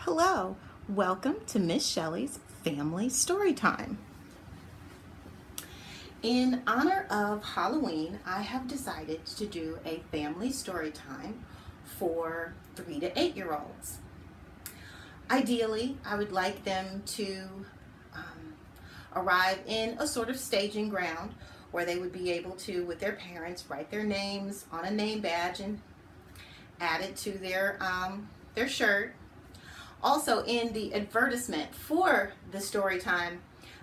Hello, welcome to Miss Shelley's Family Story Time. In honor of Halloween, I have decided to do a family story time for 3 to 8-year-olds. Ideally, I would like them to arrive in a sort of staging ground where they would be able to, with their parents, write their names on a name badge and add it to their shirt. Also, in the advertisement for the story time,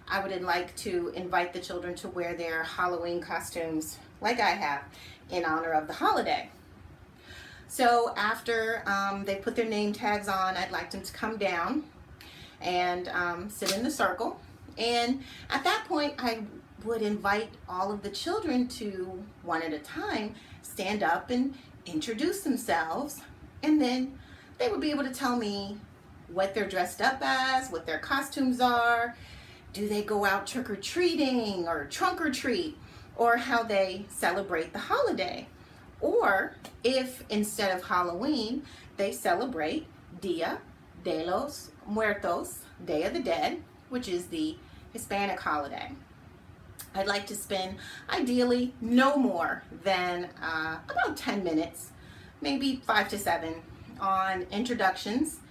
I would like to invite the children to wear their Halloween costumes like I have in honor of the holiday. So after they put their name tags on, I'd like them to come down and sit in the circle. And at that point, I would invite all of the children to, one at a time, stand up and introduce themselves. And then they would be able to tell me what they're dressed up as, what their costumes are, do they go out trick-or-treating or trunk or treat, or how they celebrate the holiday. Or if instead of Halloween, they celebrate Dia de los Muertos, Day of the Dead, which is the Hispanic holiday. I'd like to spend, ideally, no more than about 10 minutes, maybe 5 to 7, on introductions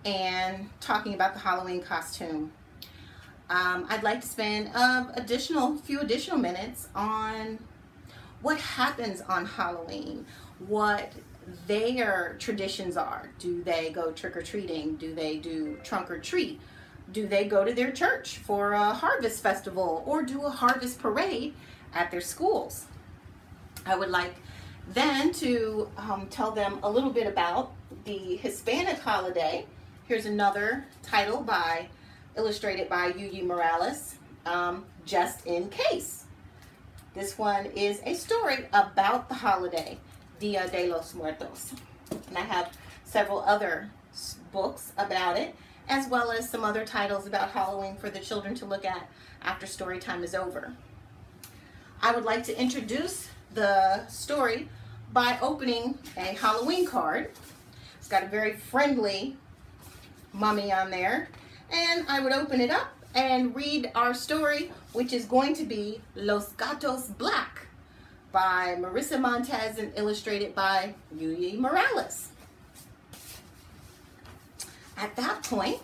and talking about the Halloween costume. I'd like to spend few additional minutes on what happens on Halloween, what their traditions are. Do they go trick-or-treating? Do they do trunk or treat? Do they go to their church for a harvest festival or do a harvest parade at their schools? I would like then to tell them a little bit about the Hispanic holiday. Here's another title illustrated by Yuyi Morales, Just in Case. This one is a story about the holiday, Dia de los Muertos. And I have several other books about it, as well as some other titles about Halloween for the children to look at after story time is over. I would like to introduce the story by opening a Halloween card. It's got a very friendly mummy on there. And I would open it up and read our story, which is going to be Los Gatos Black by Marissa Montez and illustrated by Yuyi Morales. At that point,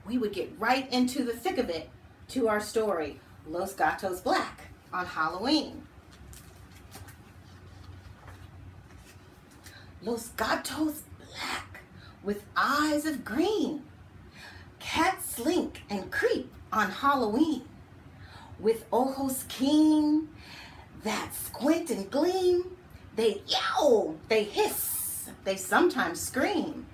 we would get right into the thick of it to our story, Los Gatos Black, on Halloween. Los Gatos Black, with eyes of green. Cats slink and creep on Halloween. With ojos keen that squint and gleam, they yowl, they hiss, they sometimes scream.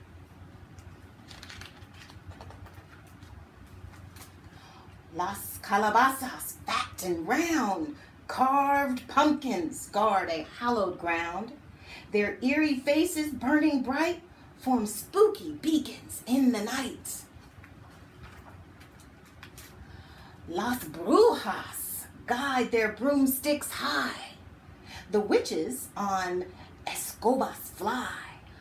Las calabazas, fat and round, carved pumpkins guard a hallowed ground. Their eerie faces burning bright form spooky beacons in the night. Las brujas guide their broomsticks high. The witches on escobas fly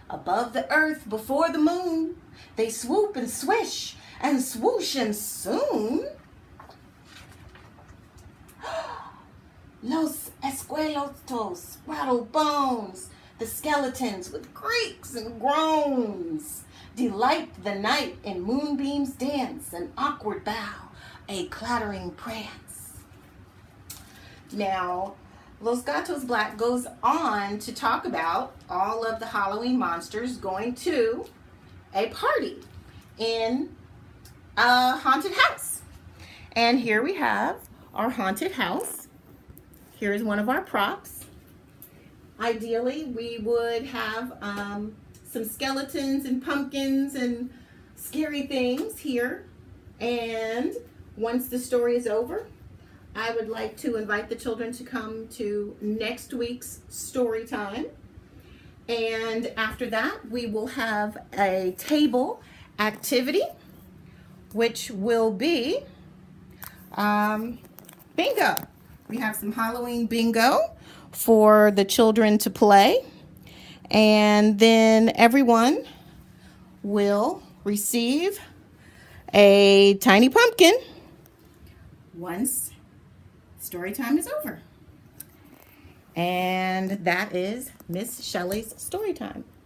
above the earth before the moon. They swoop and swish and swoosh and soon Los esqueletos rattle bones, the skeletons with creaks and groans. Delight the night in moonbeams dance, an awkward bow, a clattering prance. Now, Los Gatos Black goes on to talk about all of the Halloween monsters going to a party in a haunted house. And here we have our haunted house. Here's one of our props. Ideally, we would have some skeletons and pumpkins and scary things here. And once the story is over, I would like to invite the children to come to next week's story time. And after that, we will have a table activity, which will be bingo. We have some Halloween bingo for the children to play. And then everyone will receive a tiny pumpkin once story time is over. And that is Miss Shelley's story time.